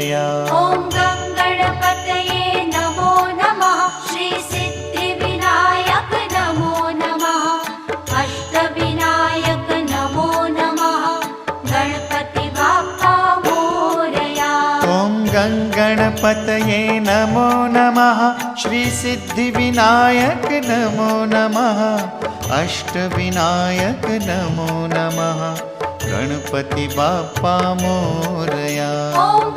मोरया। ॐ गणपतये नमो नमः। श्री सिद्धिविनायक नमो नमः। अष्टविनायक नमो नमः। गणपति बाप्पा मोरया। ॐ गणपतये नमो नमः। श्री सिद्धिविनायक नमो नमः। अष्टविनायक नमो नमः। गणपति बाप्पा मोरया। ॐ